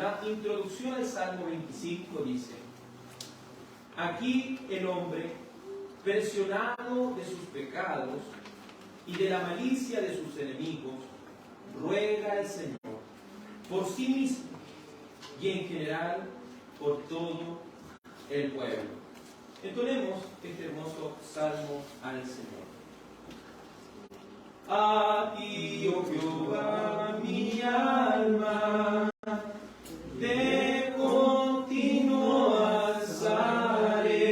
La introducción al Salmo 25 dice: aquí el hombre, presionado de sus pecados y de la malicia de sus enemigos, ruega al Señor por sí mismo y en general por todo el pueblo. Entonemos este hermoso salmo al Señor. A ti, oh Jehová, mi alma de continuo alzaré.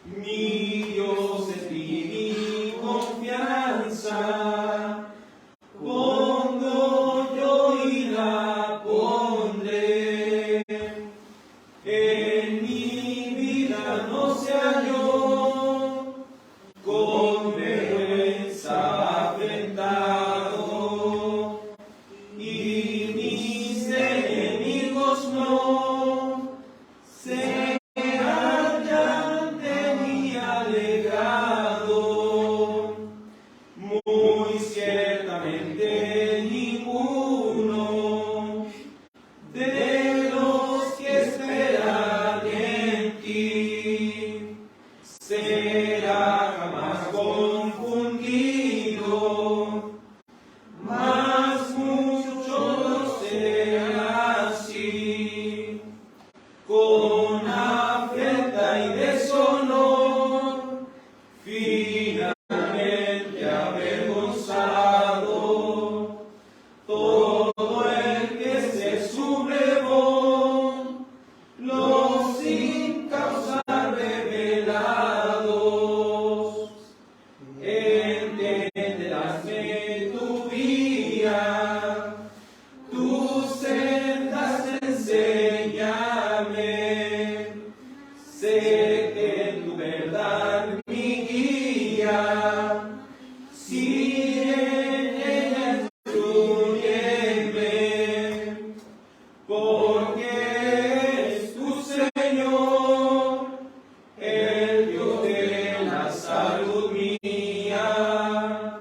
Mi Dios es mi confianza, pongo yo y la pondré. En mi vida no se halló con vergüenza afrentado, y mis enemigos no se hallan de mí alegrado. Muy ciertamente ninguno de los que esperan en ti será jamás confundido, mas muchos serán así, con afrenta y deshonor, finalmente avergonzado. Todo el que se sublevó, los sin causa revelados. Entenderásme tu vía, tus sendas enséñame. Sé que tu verdad mi guía, si en ella instrúyeme, porque es tu Señor, el Dios de la salud mía.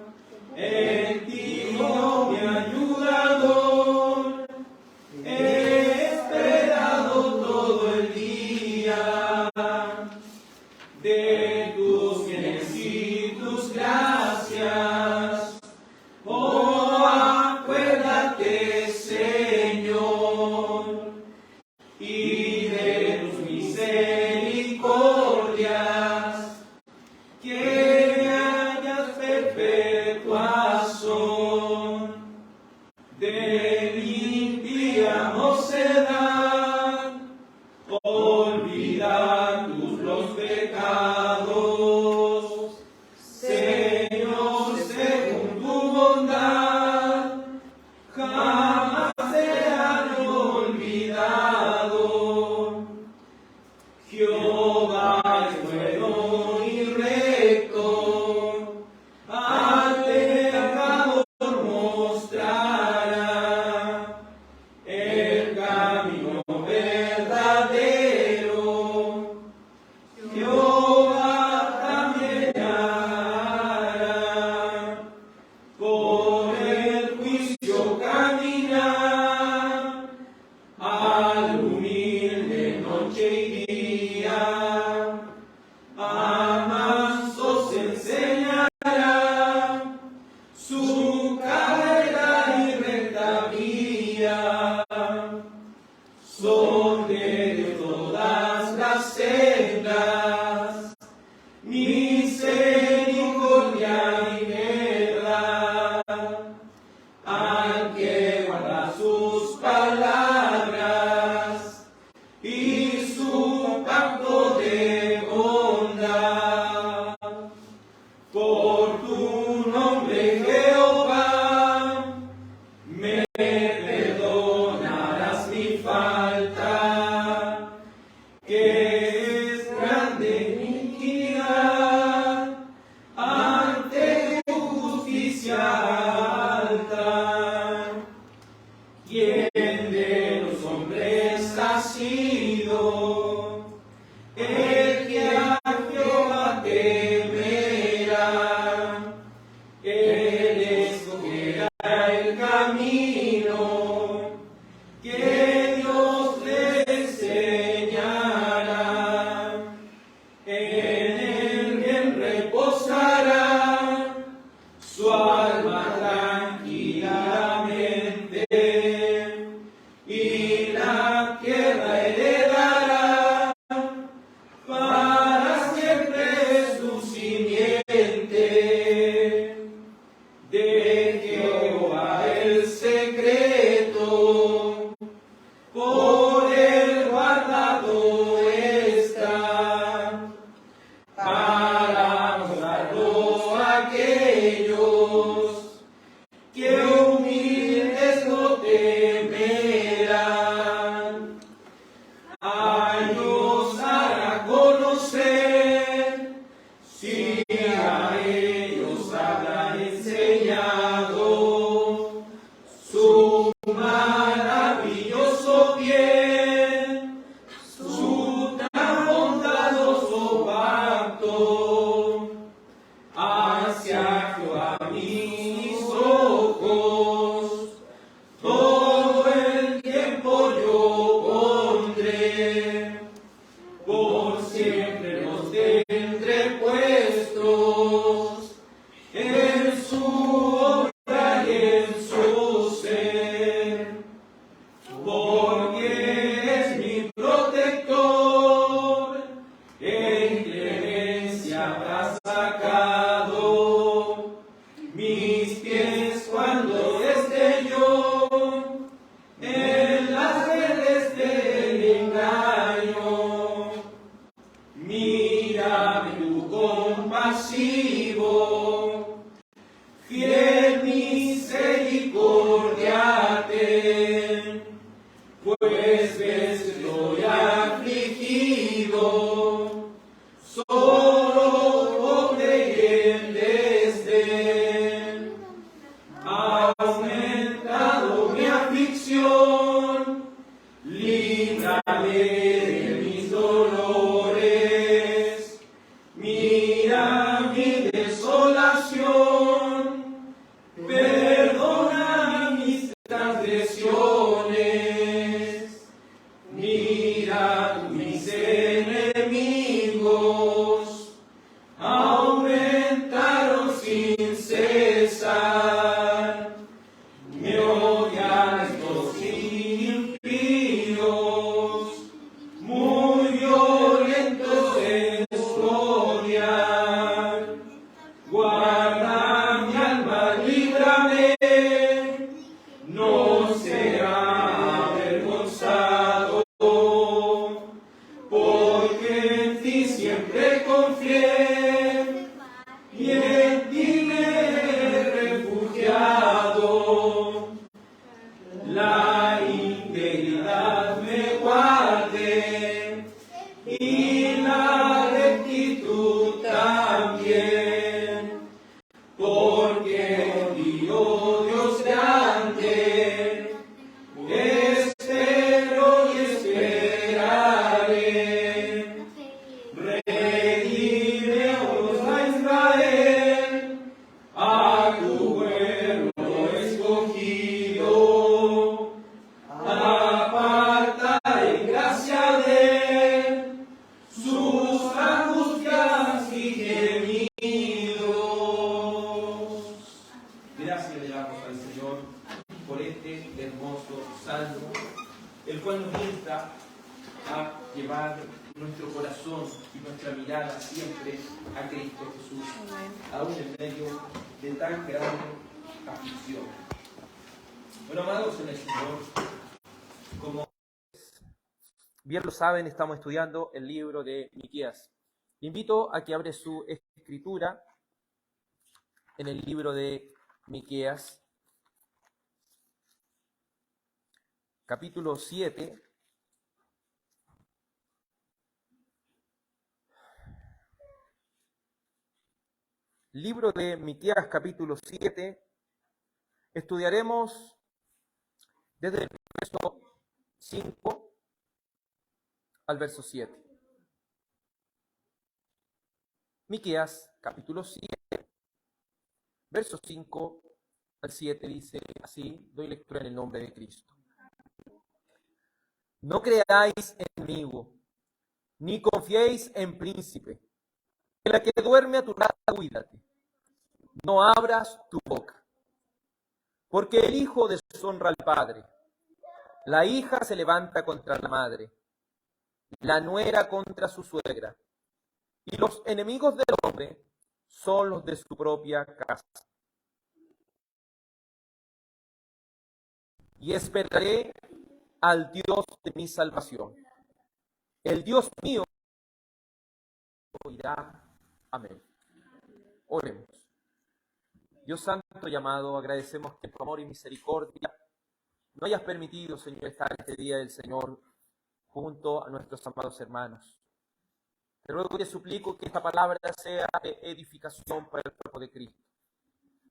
En ti, oh mi ayudador, he esperado todo el día. De tus bienes y tus gracias, oh, acuérdate, Señor, y de tus misericordias, que me hayas perpetuas son. De limpia mocedad, olvida tus los pecados. Señor, según tu bondad, jamás serán olvidado. Jehová es bueno y recto, al pecador mostrará el camino verdadero. Jehová también hará, por el juicio caminar, al humilde noche y día, a mansos enseñará su carrera y recta vía. Son de Dios todas las sendas, misericordia y verdad, al que guarda sus palabras y su pacto de bondad. Por tu nombre, Jehová, me perdonarás mi falta, que es grande mi iniquidad ante tu justicia alta. ¿Quién de los hombres ha sido el que a Jehová temerá? Él escogerá el camino que este hermoso salmo, el cual nos insta a llevar nuestro corazón y nuestra mirada siempre a Cristo Jesús, aún en medio de tan grande aflicción. Bueno, amados en el Señor, como bien lo saben, estamos estudiando el libro de Miqueas. Le invito a que abre su escritura en el libro de Miqueas, capítulo 7. Libro de Miqueas, capítulo 7. Estudiaremos desde el verso 5 al verso 7. Miqueas, capítulo 7, versos 5 al 7, dice así, doy lectura en el nombre de Cristo. No creáis enemigo, ni confiéis en príncipe. De la que duerme a tu lado, cuídate. No abras tu boca. Porque el hijo deshonra al padre. La hija se levanta contra la madre. La nuera contra su suegra. Y los enemigos del hombre son los de su propia casa. Y esperaré al Dios de mi salvación. El Dios mío oirá. Amén. Oremos. Dios santo y amado, agradecemos que tu amor y misericordia no hayas permitido, Señor, estar este día del Señor junto a nuestros amados hermanos. Te ruego y te suplico que esta palabra sea de edificación para el cuerpo de Cristo,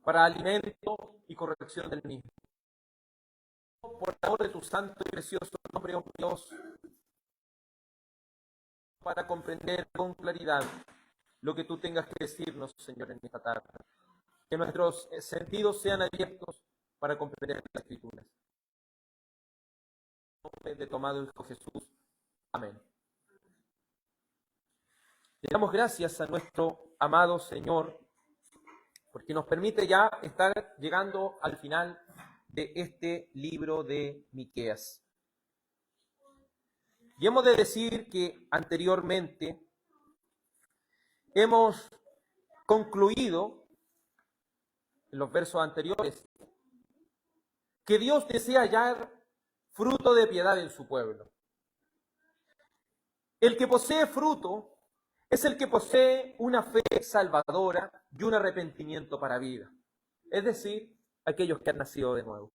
para alimento y corrección del mismo. Por el amor de tu santo y precioso nombre, oh Dios, para comprender con claridad lo que tú tengas que decirnos, Señor, en esta tarde. Que nuestros sentidos sean abiertos para comprender las Escrituras. En nombre de tu amado Hijo Jesús. Amén. Le damos gracias a nuestro amado Señor, porque nos permite ya estar llegando al final de este libro de Miqueas. Y hemos de decir que anteriormente hemos concluido, en los versos anteriores, que Dios desea hallar fruto de piedad en su pueblo. El que posee fruto es el que posee una fe salvadora y un arrepentimiento para vida. Es decir, aquellos que han nacido de nuevo.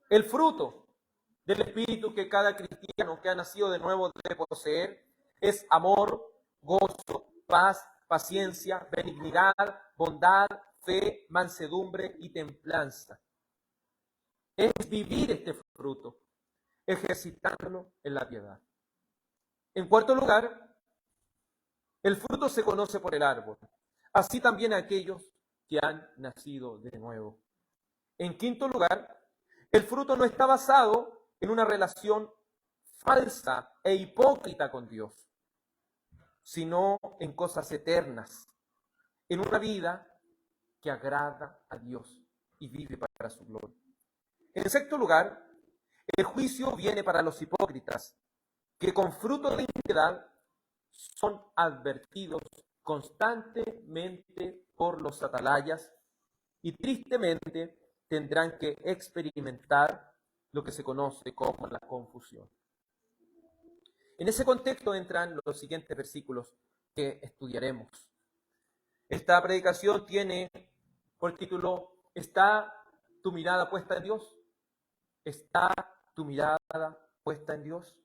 El fruto del Espíritu que cada cristiano que ha nacido de nuevo debe poseer es amor, gozo, paz, paciencia, benignidad, bondad, fe, mansedumbre y templanza. Es vivir este fruto, ejercitándolo en la piedad. En cuarto lugar, el fruto se conoce por el árbol, así también aquellos que han nacido de nuevo. En quinto lugar, el fruto no está basado en una relación falsa e hipócrita con Dios, sino en cosas eternas, en una vida que agrada a Dios y vive para su gloria. En sexto lugar, el juicio viene para los hipócritas, que con fruto de iniquidad son advertidos constantemente por los atalayas y tristemente tendrán que experimentar lo que se conoce como la confusión. En ese contexto entran los siguientes versículos que estudiaremos. Esta predicación tiene por título, ¿está tu mirada puesta en Dios? ¿Está tu mirada puesta en Dios?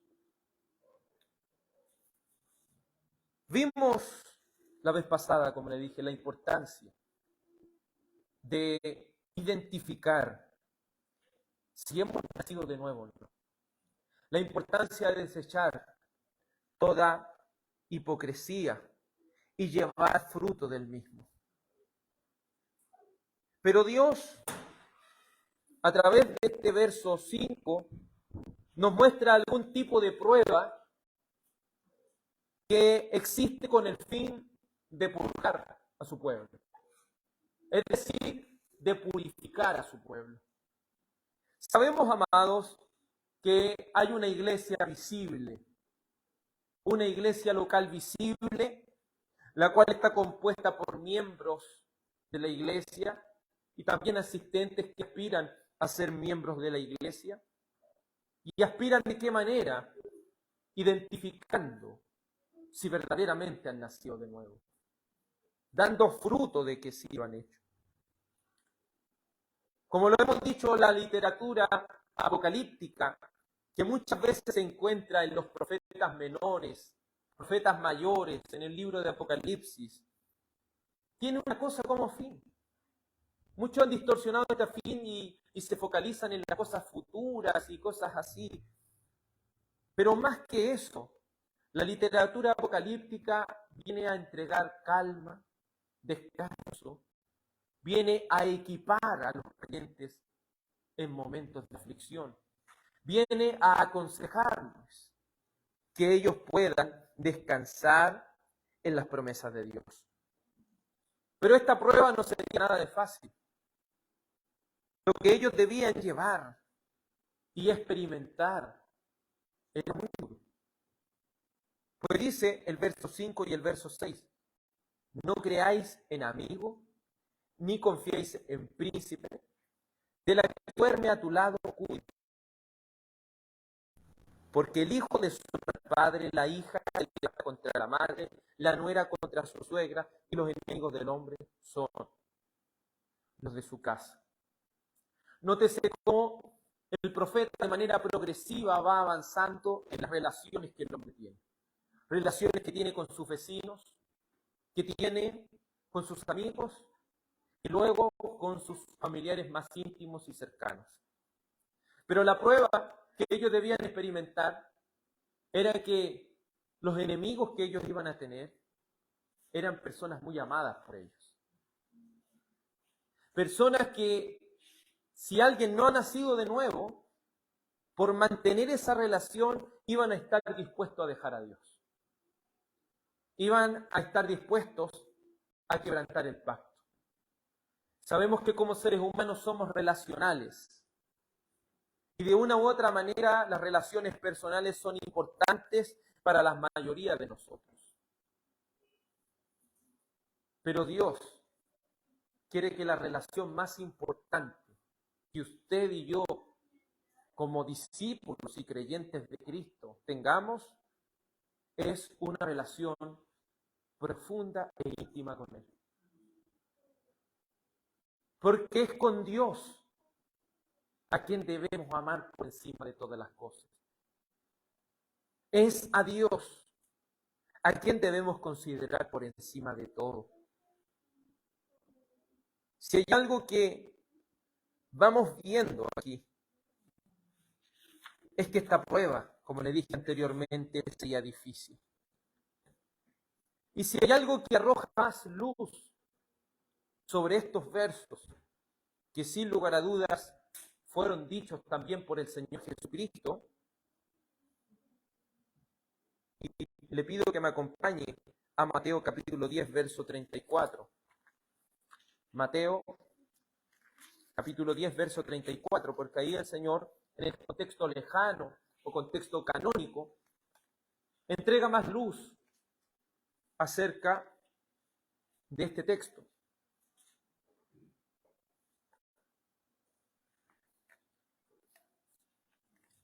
Vimos la vez pasada, como le dije, la importancia de identificar si hemos nacido de nuevo o no. La importancia de desechar toda hipocresía y llevar fruto del mismo. Pero Dios, a través de este verso 5, nos muestra algún tipo de prueba que existe con el fin de purgar a su pueblo. Es decir, de purificar a su pueblo. Sabemos, amados, que hay una iglesia visible, una iglesia local visible, la cual está compuesta por miembros de la iglesia y también asistentes que aspiran a ser miembros de la iglesia. ¿Y aspiran de qué manera? Identificando si verdaderamente han nacido de nuevo, dando fruto de que sí lo han hecho. Como lo hemos dicho, la literatura apocalíptica, que muchas veces se encuentra en los profetas menores, profetas mayores, en el libro de Apocalipsis, tiene una cosa como fin. Muchos han distorsionado este fin y se focalizan en las cosas futuras y cosas así. Pero más que eso, la literatura apocalíptica viene a entregar calma, descanso, viene a equipar a los creyentes en momentos de aflicción, viene a aconsejarnos que ellos puedan descansar en las promesas de Dios. Pero esta prueba no sería nada de fácil. Lo que ellos debían llevar y experimentar era muy duro. Pues dice el verso 5 y el verso 6, no creáis en amigo, ni confiéis en príncipe, de la que duerme a tu lado, cuida. Porque el hijo de su padre, la hija contra la madre, la nuera contra su suegra, y los enemigos del hombre son los de su casa. Nótese cómo el profeta de manera progresiva va avanzando en las relaciones que el hombre tiene. Relaciones que tiene con sus vecinos, que tiene con sus amigos y luego con sus familiares más íntimos y cercanos. Pero la prueba que ellos debían experimentar era que los enemigos que ellos iban a tener eran personas muy amadas por ellos. Personas que, si alguien no ha nacido de nuevo, por mantener esa relación, iban a estar dispuestos a dejar a Dios. Iban a estar dispuestos a quebrantar el pacto. Sabemos que como seres humanos somos relacionales. Y de una u otra manera las relaciones personales son importantes para la mayoría de nosotros. Pero Dios quiere que la relación más importante que usted y yo, como discípulos y creyentes de Cristo, tengamos, es una relación profunda e íntima con Él. Porque es con Dios a quien debemos amar por encima de todas las cosas. Es a Dios a quien debemos considerar por encima de todo. Si hay algo que vamos viendo aquí, es que esta prueba, como le dije anteriormente, sería difícil. Y si hay algo que arroja más luz sobre estos versos, que sin lugar a dudas fueron dichos también por el Señor Jesucristo, y le pido que me acompañe a Mateo capítulo 10, verso 34. Mateo capítulo 10, verso 34, porque ahí el Señor, en el contexto lejano o contexto canónico, entrega más luz acerca de este texto.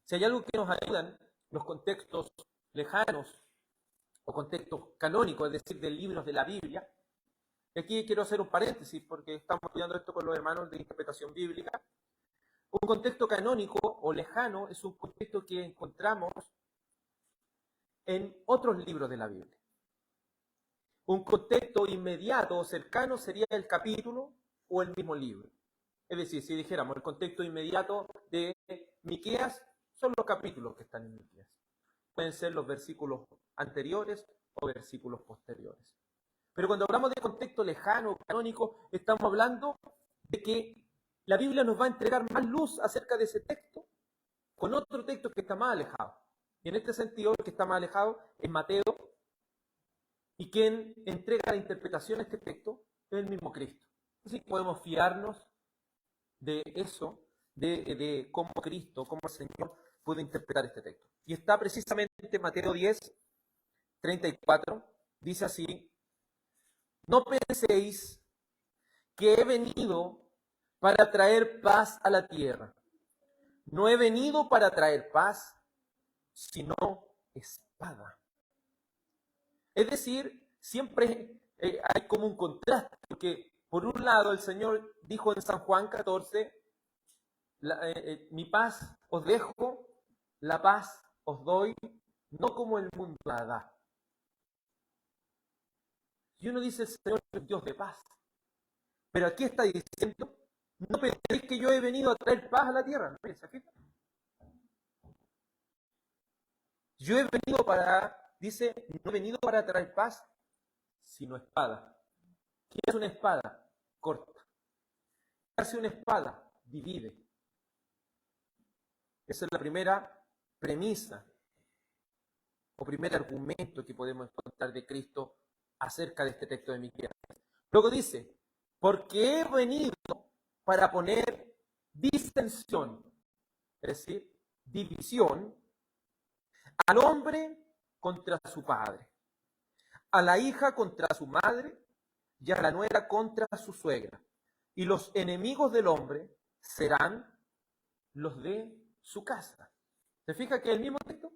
Si hay algo que nos ayudan los contextos lejanos o contextos canónicos, es decir, de libros de la Biblia, y aquí quiero hacer un paréntesis porque estamos estudiando esto con los hermanos de interpretación bíblica. Un contexto canónico o lejano es un contexto que encontramos en otros libros de la Biblia. Un contexto inmediato o cercano sería el capítulo o el mismo libro. Es decir, si dijéramos el contexto inmediato de Miqueas, son los capítulos que están en Miqueas. Pueden ser los versículos anteriores o versículos posteriores. Pero cuando hablamos de contexto lejano, canónico, estamos hablando de que la Biblia nos va a entregar más luz acerca de ese texto con otro texto que está más alejado. Y en este sentido, el que está más alejado es Mateo, y quien entrega la interpretación a este texto es el mismo Cristo. Así que podemos fiarnos de eso de cómo Cristo, cómo el Señor pudo interpretar este texto. Y está precisamente en Mateo 10, 34, dice así: no penséis que he venido para traer paz a la tierra. No he venido para traer paz, sino espada. Es decir, siempre hay como un contraste, porque por un lado el Señor dijo en San Juan 14, mi paz os dejo, la paz os doy, no como el mundo la da. Y uno dice, el Señor es Dios de paz. Pero aquí está diciendo, no penséis que yo he venido a traer paz a la tierra. ¿No piensa? Yo he venido dice, no he venido para traer paz, sino espada. ¿Qué es una espada? Corta. ¿Qué hace una espada? Divide. Esa es la primera premisa o primer argumento que podemos encontrar de Cristo acerca de este texto de Miqueas. Luego dice, porque he venido para poner disensión, es decir, división, al hombre contra su padre, a la hija contra su madre y a la nuera contra su suegra. Y los enemigos del hombre serán los de su casa. ¿Se fija que es el mismo texto?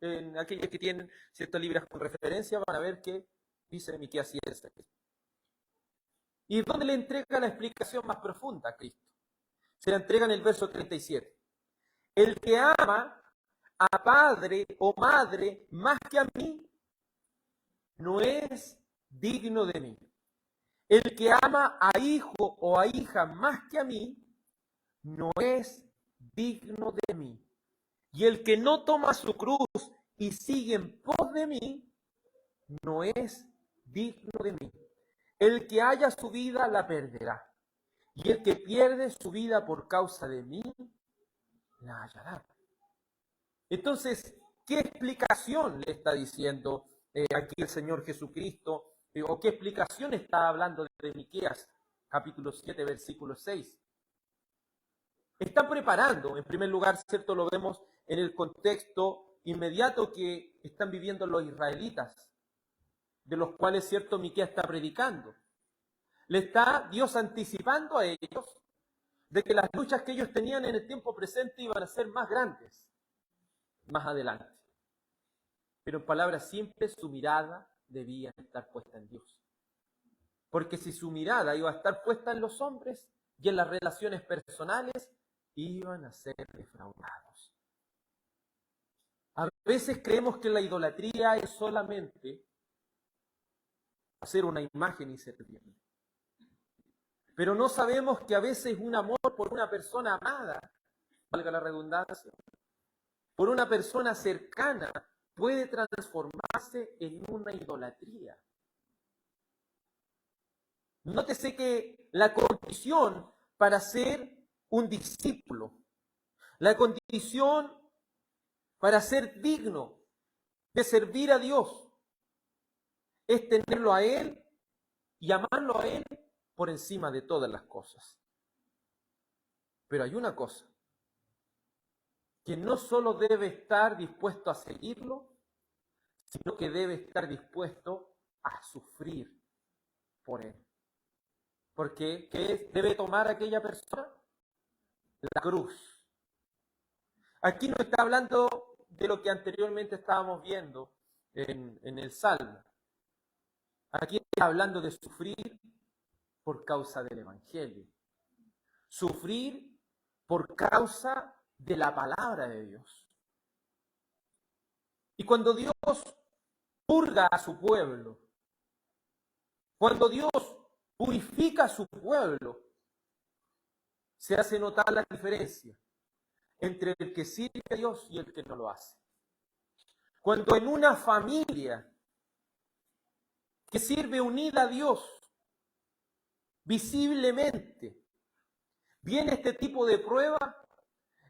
En aquellos que tienen ciertas libras con referencia van a ver que dice Miqueas 7. ¿Y dónde le entrega la explicación más profunda a Cristo? Se la entrega en el verso 37. El que ama a padre o madre más que a mí, no es digno de mí. El que ama a hijo o a hija más que a mí, no es digno de mí. Y el que no toma su cruz y sigue en pos de mí, no es digno de mí. El que haya su vida la perderá. Y el que pierde su vida por causa de mí, la hallará. Entonces, ¿qué explicación le está diciendo aquí el Señor Jesucristo? ¿O qué explicación está hablando de Miqueas, capítulo 7, versículo 6? Están preparando, en primer lugar, ¿cierto? Lo vemos en el contexto inmediato que están viviendo los israelitas, de los cuales, ¿cierto?, Miqueas está predicando. Le está Dios anticipando a ellos de que las luchas que ellos tenían en el tiempo presente iban a ser más grandes más adelante. Pero en palabras simples, su mirada debía estar puesta en Dios. Porque si su mirada iba a estar puesta en los hombres y en las relaciones personales, iban a ser defraudados. A veces creemos que la idolatría es solamente hacer una imagen y servirle. Pero no sabemos que a veces un amor por una persona amada, valga la redundancia, por una persona cercana, puede transformarse en una idolatría. Nótese que la condición para ser un discípulo, la condición para ser digno de servir a Dios, es tenerlo a Él y amarlo a Él por encima de todas las cosas. Pero hay una cosa, que no solo debe estar dispuesto a seguirlo, sino que debe estar dispuesto a sufrir por Él. Porque ¿qué debe tomar aquella persona? La cruz. Aquí no está hablando de lo que anteriormente estábamos viendo en el Salmo. Aquí está hablando de sufrir por causa del Evangelio. Sufrir por causa de la palabra de Dios. Y cuando Dios purga a su pueblo, cuando Dios purifica a su pueblo, se hace notar la diferencia entre el que sirve a Dios y el que no lo hace. Cuando en una familia que sirve unida a Dios, visiblemente, viene este tipo de prueba,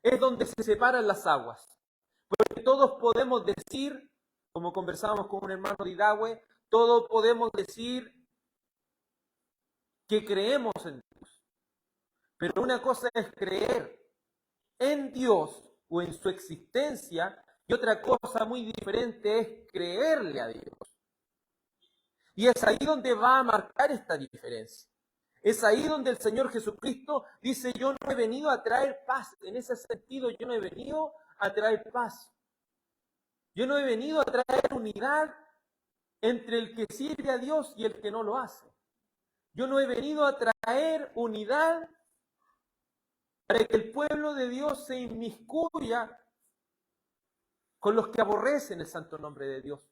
es donde se separan las aguas. Porque todos podemos decir, como conversábamos con un hermano de Idahue, todos podemos decir que creemos en Dios, Pero una cosa es creer en Dios o en su existencia, y otra cosa muy diferente es creerle a Dios. Y es ahí donde va a marcar esta diferencia. Es ahí donde el Señor Jesucristo dice, yo no he venido a traer paz. En ese sentido, yo no he venido a traer paz. Yo no he venido a traer unidad entre el que sirve a Dios y el que no lo hace. Yo no he venido a traer unidad para que el pueblo de Dios se inmiscuya con los que aborrecen el santo nombre de Dios.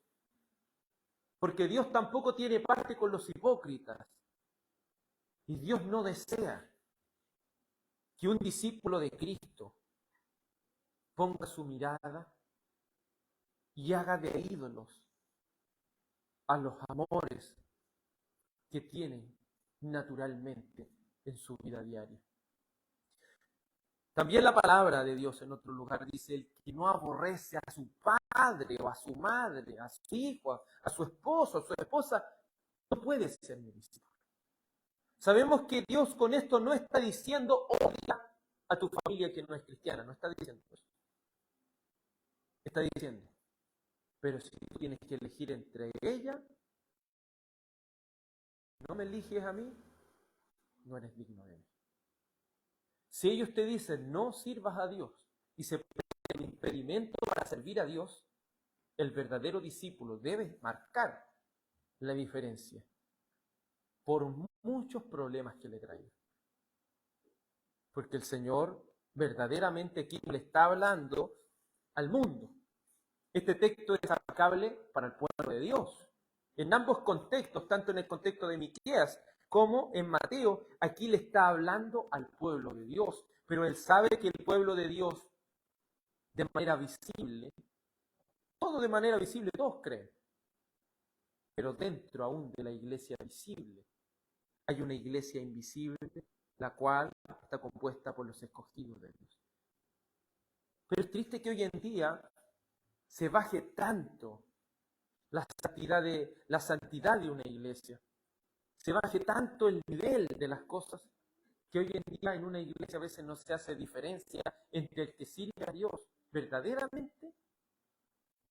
Porque Dios tampoco tiene parte con los hipócritas. Y Dios no desea que un discípulo de Cristo ponga su mirada y haga de ídolos a los amores que tienen naturalmente en su vida diaria. También la palabra de Dios en otro lugar dice, el que no aborrece a su padre o a su madre, a su hijo, a su esposo, a su esposa, no puede ser mi discípulo. Sabemos que Dios con esto no está diciendo odia a tu familia que no es cristiana, no está diciendo eso. Está diciendo, pero si tú tienes que elegir entre ella, no me eliges a mí, no eres digno de mí. Si ellos te dicen no sirvas a Dios y se pone el impedimento para servir a Dios, el verdadero discípulo debe marcar la diferencia por muchos problemas que le traigan. Porque el Señor verdaderamente aquí le está hablando al mundo. Este texto es aplicable para el pueblo de Dios. En ambos contextos, tanto en el contexto de Miqueas como en Mateo, aquí le está hablando al pueblo de Dios. Pero él sabe que el pueblo de Dios, de manera visible, todo de manera visible, todos creen. Pero dentro aún de la iglesia visible, hay una iglesia invisible, la cual está compuesta por los escogidos de Dios. Pero es triste que hoy en día se baje tanto la santidad de una iglesia. Se baje tanto el nivel de las cosas que hoy en día en una iglesia a veces no se hace diferencia entre el que sirve a Dios verdaderamente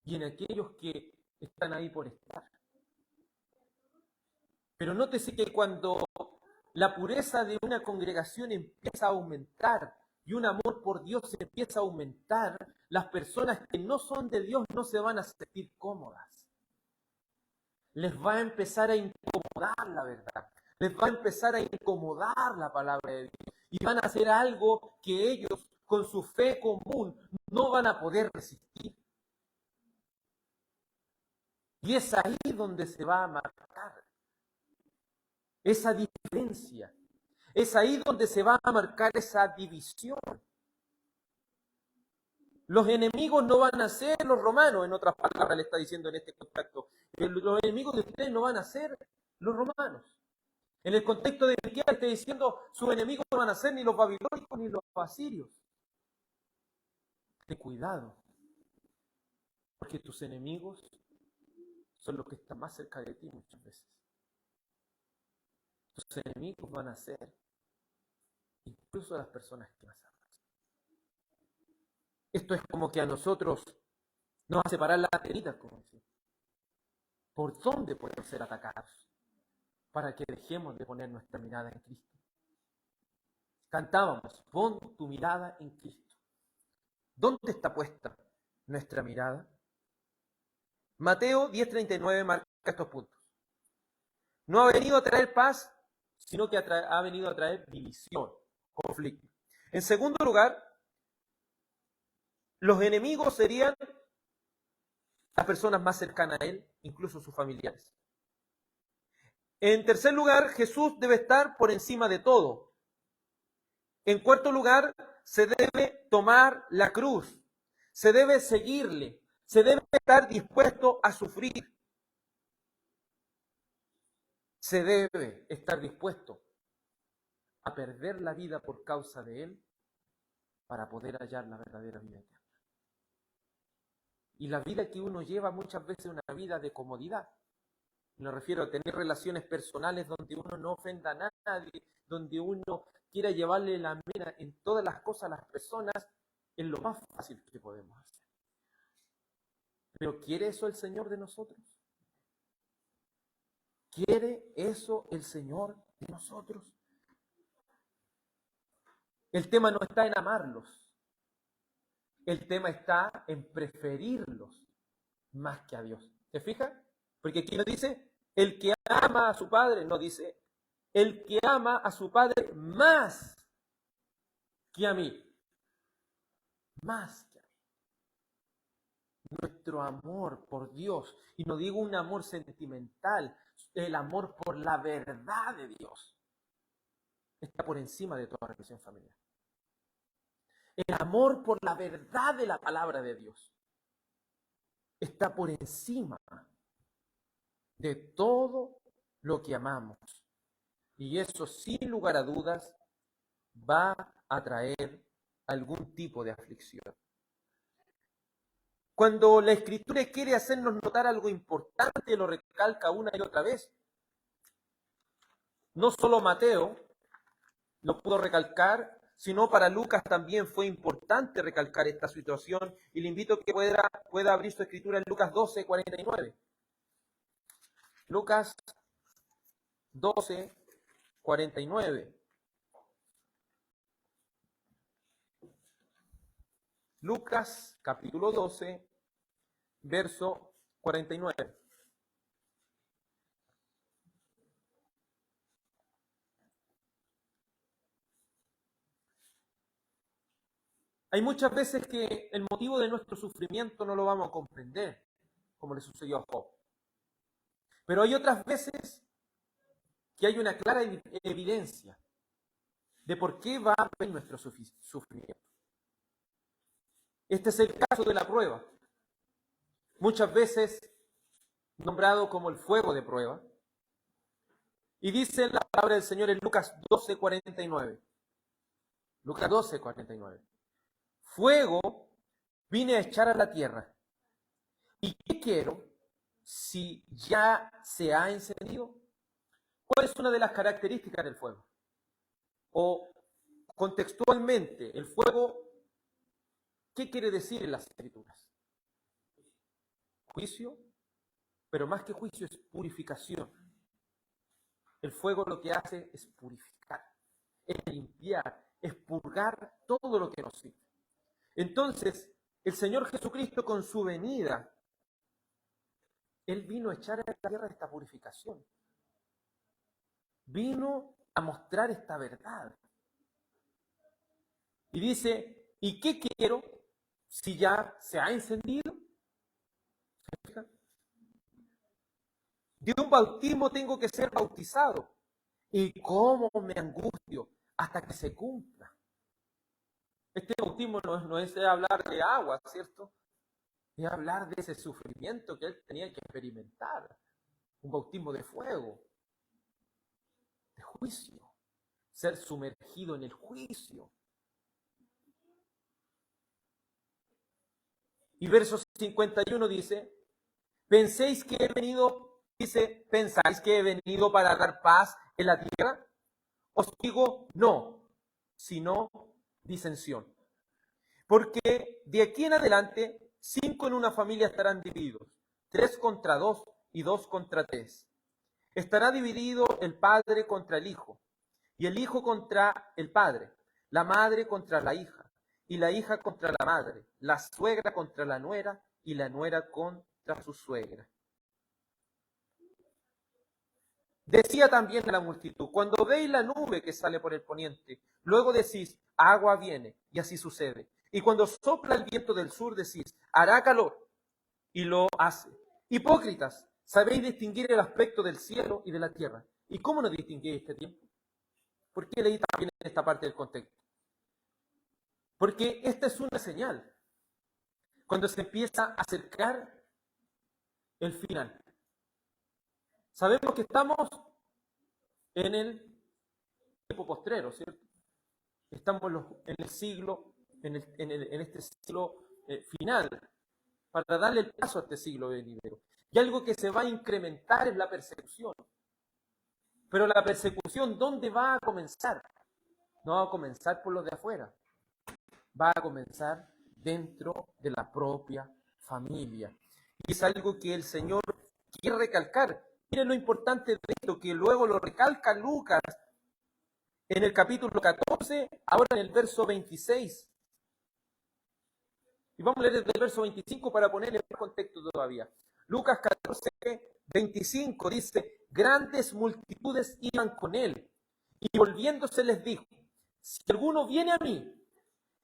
y en aquellos que están ahí por estar. Pero nótese que cuando la pureza de una congregación empieza a aumentar y un amor por Dios empieza a aumentar, las personas que no son de Dios no se van a sentir cómodas. Les va a empezar a incomodar la verdad. Les va a empezar a incomodar la palabra de Dios. Y van a hacer algo que ellos, con su fe común, no van a poder resistir. Y es ahí donde se va a marcar esa diferencia. Es ahí donde se va a marcar esa división. Los enemigos no van a ser los romanos, en otras palabras le está diciendo en este contexto. Los enemigos de ustedes no van a ser los romanos. En el contexto de Miqueas está diciendo, sus enemigos no van a ser ni los babilónicos ni los asirios. Ten cuidado, porque tus enemigos son los que están más cerca de ti muchas veces. Tus enemigos van a ser incluso las personas que más amas. Esto es como que a nosotros nos va a separar las antenitas, como decía. ¿Por dónde podemos ser atacados? Para que dejemos de poner nuestra mirada en Cristo. Cantábamos, pon tu mirada en Cristo. ¿Dónde está puesta nuestra mirada? Mateo 10:39 marca estos puntos. No ha venido a traer paz, sino que ha venido a traer división, conflicto. En segundo lugar, los enemigos serían las personas más cercanas a él, incluso sus familiares. En tercer lugar, Jesús debe estar por encima de todo. En cuarto lugar, se debe tomar la cruz, se debe seguirle, se debe estar dispuesto a sufrir. Se debe estar dispuesto a perder la vida por causa de él para poder hallar la verdadera vida eterna. Y la vida que uno lleva muchas veces es una vida de comodidad. Me refiero a tener relaciones personales donde uno no ofenda a nadie, donde uno quiera llevarle la mira en todas las cosas a las personas, es lo más fácil que podemos hacer. Pero ¿quiere eso el Señor de nosotros? ¿Quiere eso el Señor de nosotros? El tema no está en amarlos. El tema está en preferirlos más que a Dios. ¿Se fija? Porque aquí no dice, el que ama a su padre, no dice, el que ama a su padre más que a mí. Más que a mí. Nuestro amor por Dios, y no digo un amor sentimental, el amor por la verdad de Dios, está por encima de toda relación familiar. El amor por la verdad de la palabra de Dios está por encima de todo lo que amamos. Y eso, sin lugar a dudas, va a traer algún tipo de aflicción. Cuando la Escritura quiere hacernos notar algo importante, lo recalca una y otra vez. No solo Mateo lo pudo recalcar, sino para Lucas también fue importante recalcar esta situación. Y le invito a que pueda abrir su Escritura en Lucas 12, 49. Lucas 12, 49. Lucas capítulo 12, verso 49. Hay muchas veces que el motivo de nuestro sufrimiento no lo vamos a comprender, como le sucedió a Job. Pero hay otras veces que hay una clara evidencia de por qué va a haber nuestro sufrimiento. Este es el caso de la prueba. Muchas veces nombrado como el fuego de prueba. Y dice la palabra del Señor en Lucas 12, 49. Lucas 12, 49. Fuego vine a echar a la tierra. ¿Y qué quiero si ya se ha encendido? ¿Cuál es una de las características del fuego? O contextualmente, el fuego, ¿qué quiere decir en las Escrituras? Juicio, pero más que juicio es purificación. El fuego lo que hace es purificar, es limpiar, es purgar todo lo que nos sirve. Entonces, el Señor Jesucristo con su venida, Él vino a echar a la tierra esta purificación. Vino a mostrar esta verdad. Y dice, ¿y qué quiero si ya se ha encendido? De un bautismo tengo que ser bautizado. ¿Y cómo me angustio hasta que se cumpla? Este bautismo no es hablar de agua, ¿cierto? Es hablar de ese sufrimiento que él tenía que experimentar. Un bautismo de fuego, de juicio, ser sumergido en el juicio. Y verso 51 dice, ¿pensáis que he venido para dar paz en la tierra? Os digo, no, sino disensión. Porque de aquí en adelante, 5 en una familia estarán divididos, 3 contra 2 y 2 contra 3. Estará dividido el padre contra el hijo, y el hijo contra el padre, la madre contra la hija, y la hija contra la madre, la suegra contra la nuera, y la nuera contra su suegra. Decía también a la multitud, cuando veis la nube que sale por el poniente, luego decís, agua viene, y así sucede. Y cuando sopla el viento del sur, decís, hará calor, y lo hace. Hipócritas, sabéis distinguir el aspecto del cielo y de la tierra. ¿Y cómo no distinguís este tiempo? ¿Por qué leí también esta parte del contexto? Porque esta es una señal. Cuando se empieza a acercar el final. Sabemos que estamos en el tiempo postrero, ¿cierto? Estamos en el siglo, en este siglo final, para darle el paso a este siglo venidero. Y algo que se va a incrementar es la persecución. Pero la persecución, ¿dónde va a comenzar? no va a comenzar por los de afuera, va a comenzar dentro de la propia familia. Y es algo que el Señor quiere recalcar. Miren lo importante de esto, que luego lo recalca Lucas en el capítulo 14, ahora en el verso 26. Y vamos a leer desde el verso 25 para ponerle en contexto todavía. Lucas 14, 25 dice, grandes multitudes iban con él, y volviéndose les dijo, si alguno viene a mí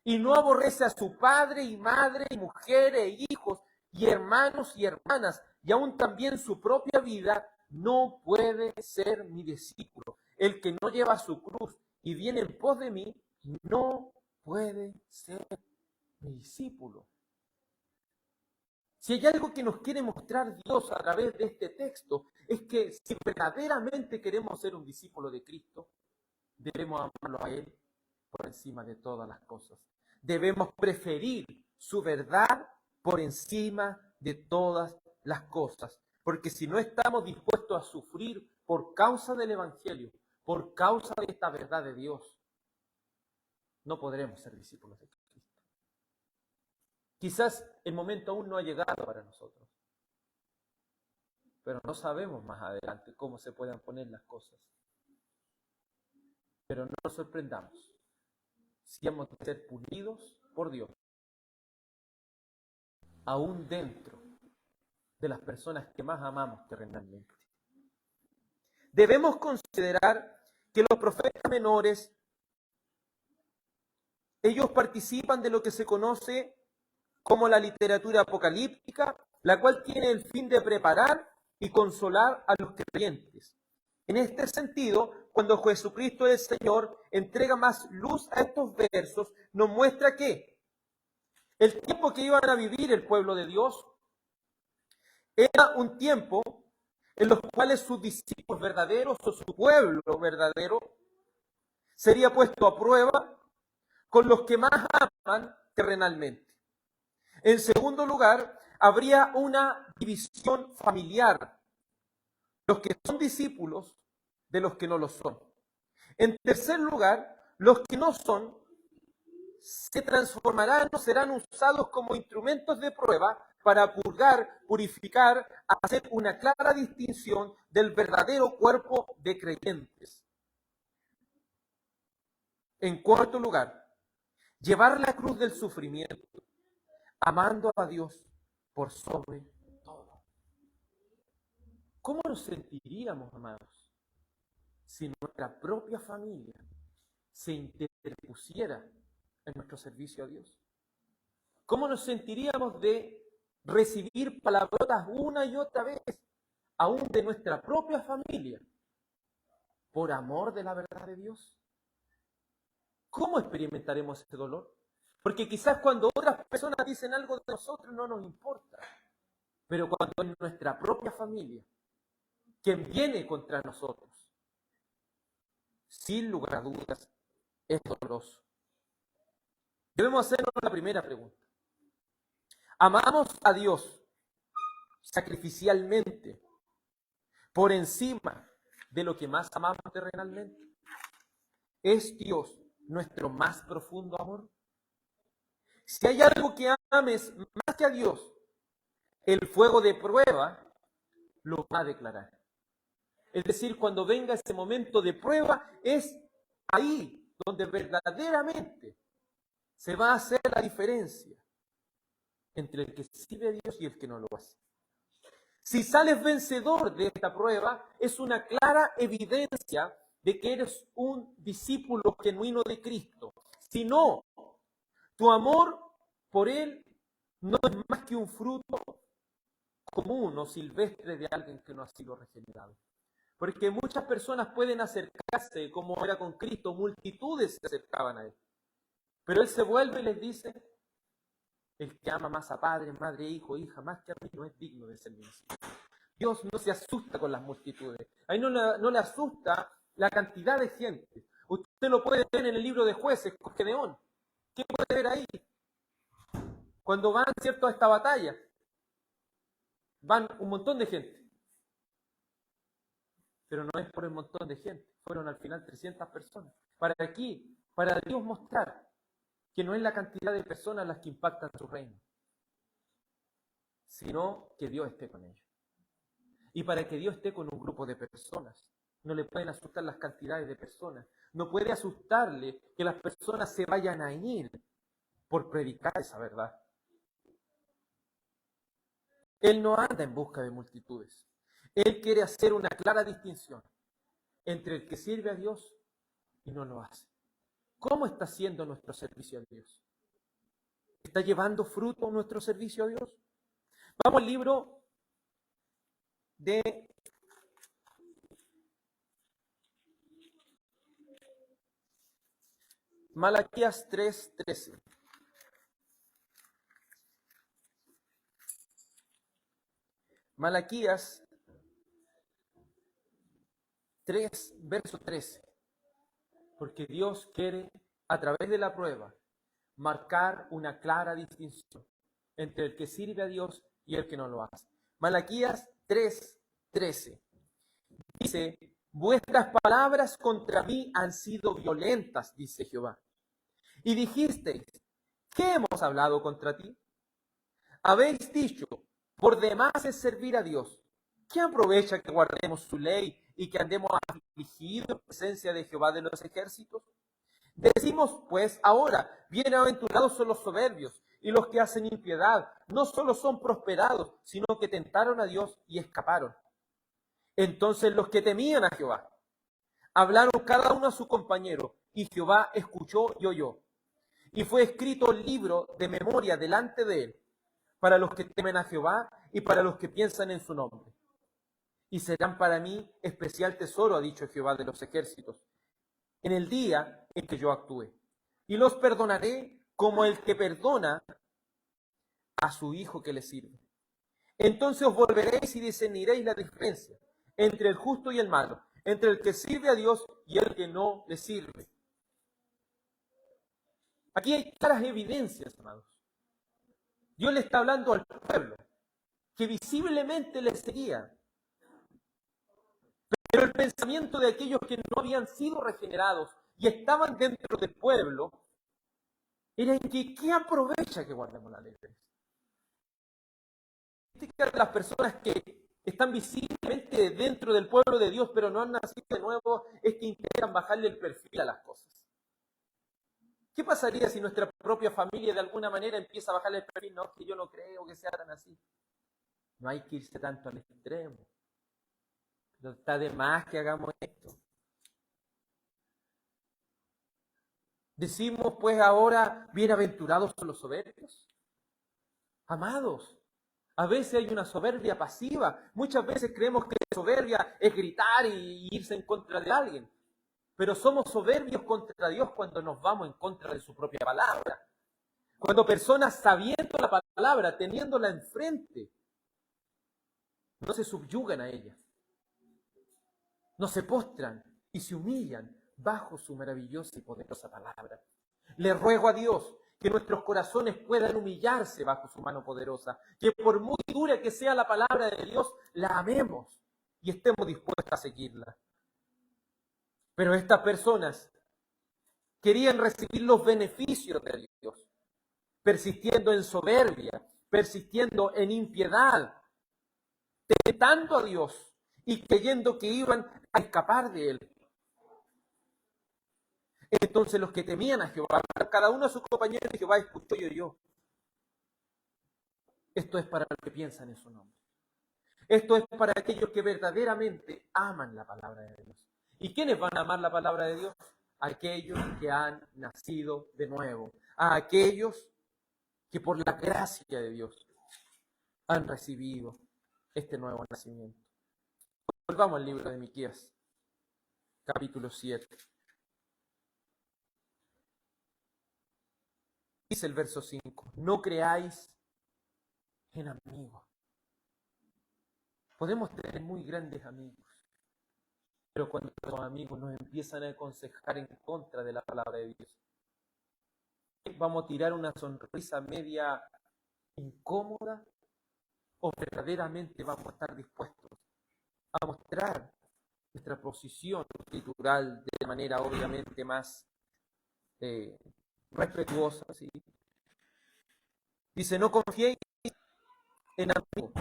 y no aborrece a su padre y madre y mujer e hijos y hermanos y hermanas y aún también su propia vida, no puede ser mi discípulo. El que no lleva su cruz y viene en pos de mí, no puede ser mi discípulo. Si hay algo que nos quiere mostrar Dios a través de este texto, es que si verdaderamente queremos ser un discípulo de Cristo, debemos amarlo a Él por encima de todas las cosas. Debemos preferir su verdad por encima de todas las cosas. Porque si no estamos dispuestos a sufrir por causa del Evangelio, por causa de esta verdad de Dios, no podremos ser discípulos de Cristo. Quizás el momento aún no ha llegado para nosotros, pero no sabemos más adelante cómo se puedan poner las cosas. Pero no nos sorprendamos si hemos de ser pulidos por Dios, aún dentro de las personas que más amamos terrenalmente. Debemos considerar que los profetas menores, ellos participan de lo que se conoce como la literatura apocalíptica, la cual tiene el fin de preparar y consolar a los creyentes. En este sentido, cuando Jesucristo el Señor entrega más luz a estos versos, nos muestra que el tiempo que iban a vivir el pueblo de Dios era un tiempo en los cuales sus discípulos verdaderos o su pueblo verdadero sería puesto a prueba con los que más aman terrenalmente. En segundo lugar, habría una división familiar, los que son discípulos de los que no lo son. En tercer lugar, los que no son se transformarán o serán usados como instrumentos de prueba para purgar, purificar, hacer una clara distinción del verdadero cuerpo de creyentes. En cuarto lugar, llevar la cruz del sufrimiento, amando a Dios por sobre todo. ¿Cómo nos sentiríamos, amados, si nuestra propia familia se interpusiera en nuestro servicio a Dios? ¿Cómo nos sentiríamos de recibir palabrotas una y otra vez, aún de nuestra propia familia, por amor de la verdad de Dios? ¿Cómo experimentaremos ese dolor? Porque quizás cuando otras personas dicen algo de nosotros no nos importa, pero cuando es nuestra propia familia quien viene contra nosotros, sin lugar a dudas, es doloroso. Debemos hacernos la primera pregunta. ¿Amamos a Dios sacrificialmente por encima de lo que más amamos terrenalmente? ¿Es Dios nuestro más profundo amor? Si hay algo que ames más que a Dios, el fuego de prueba lo va a declarar. Es decir, cuando venga ese momento de prueba, es ahí donde verdaderamente se va a hacer la diferencia entre el que sirve a Dios y el que no lo hace. Si sales vencedor de esta prueba, es una clara evidencia de que eres un discípulo genuino de Cristo. Si no, tu amor por Él no es más que un fruto común o silvestre de alguien que no ha sido regenerado. Porque muchas personas pueden acercarse, como era con Cristo, multitudes se acercaban a Él. Pero Él se vuelve y les dice, el que ama más a padre, madre, hijo, hija, más que a mí, no es digno de ser mi discípulo. Dios no se asusta con las multitudes. A Él no le asusta la cantidad de gente. Usted lo puede ver en el libro de Jueces, con Gedeón. ¿Qué puede ver ahí? Cuando van, ¿cierto?, a esta batalla, van un montón de gente. Pero no es por el montón de gente. Fueron al final 300 personas. Para aquí, para Dios mostrar que no es la cantidad de personas las que impactan su reino, sino que Dios esté con ellos. Y para que Dios esté con un grupo de personas, no le pueden asustar las cantidades de personas. No puede asustarle que las personas se vayan a ir por predicar esa verdad. Él no anda en busca de multitudes. Él quiere hacer una clara distinción entre el que sirve a Dios y no lo hace. ¿Cómo está siendo nuestro servicio a Dios? ¿Está llevando fruto nuestro servicio a Dios? Vamos al libro de Malaquías 3:13. Malaquías 3, verso 13. Porque Dios quiere, a través de la prueba, marcar una clara distinción entre el que sirve a Dios y el que no lo hace. Malaquías 3:13 dice: vuestras palabras contra mí han sido violentas, dice Jehová. Y dijisteis: ¿qué hemos hablado contra ti? Habéis dicho: por demás es servir a Dios. ¿Qué aprovecha que guardemos su ley y que andemos afligidos en presencia de Jehová de los ejércitos? Decimos pues ahora: bienaventurados son los soberbios y los que hacen impiedad. No solo son prosperados, sino que tentaron a Dios y escaparon. Entonces los que temían a Jehová hablaron cada uno a su compañero, y Jehová escuchó y oyó. Y fue escrito el libro de memoria delante de él, para los que temen a Jehová y para los que piensan en su nombre. Y serán para mí especial tesoro, ha dicho Jehová de los ejércitos, en el día en que yo actúe. Y los perdonaré como el que perdona a su hijo que le sirve. Entonces os volveréis y discerniréis la diferencia entre el justo y el malo, entre el que sirve a Dios y el que no le sirve. Aquí hay claras evidencias, amados. Dios le está hablando al pueblo que visiblemente le seguía. Pero el pensamiento de aquellos que no habían sido regenerados y estaban dentro del pueblo era en que ¿qué aprovecha que guardemos la ley? Las personas que están visiblemente dentro del pueblo de Dios pero no han nacido de nuevo es que intentan bajarle el perfil a las cosas. ¿Qué pasaría si nuestra propia familia de alguna manera empieza a bajarle el perfil? No, que yo no creo que sea tan así. No hay que irse tanto al extremo. No está de más que hagamos esto. Decimos pues ahora, bienaventurados son los soberbios. Amados, a veces hay una soberbia pasiva. Muchas veces creemos que la soberbia es gritar y irse en contra de alguien. Pero somos soberbios contra Dios cuando nos vamos en contra de su propia palabra. Cuando personas sabiendo la palabra, teniéndola enfrente, no se subyugan a ella. No se postran y se humillan bajo su maravillosa y poderosa palabra. Le ruego a Dios que nuestros corazones puedan humillarse bajo su mano poderosa, que por muy dura que sea la palabra de Dios, la amemos y estemos dispuestos a seguirla. Pero estas personas querían recibir los beneficios de Dios, persistiendo en soberbia, persistiendo en impiedad, tentando a Dios y creyendo que iban a escapar de él. Entonces los que temían a Jehová, cada uno a su compañero, y Jehová escuchó y oyó. Esto es para los que piensan en su nombre. Esto es para aquellos que verdaderamente aman la palabra de Dios. ¿Y quiénes van a amar la palabra de Dios? Aquellos que han nacido de nuevo. A aquellos que por la gracia de Dios han recibido este nuevo nacimiento. Volvamos al libro de Miqueas, capítulo 7. Dice el verso 5, no creáis en amigos. Podemos tener muy grandes amigos, pero cuando los amigos nos empiezan a aconsejar en contra de la palabra de Dios, ¿vamos a tirar una sonrisa media incómoda o verdaderamente vamos a estar dispuestos a mostrar nuestra posición cultural de manera obviamente más respetuosa, ¿sí? Dice, no confiéis en amigos.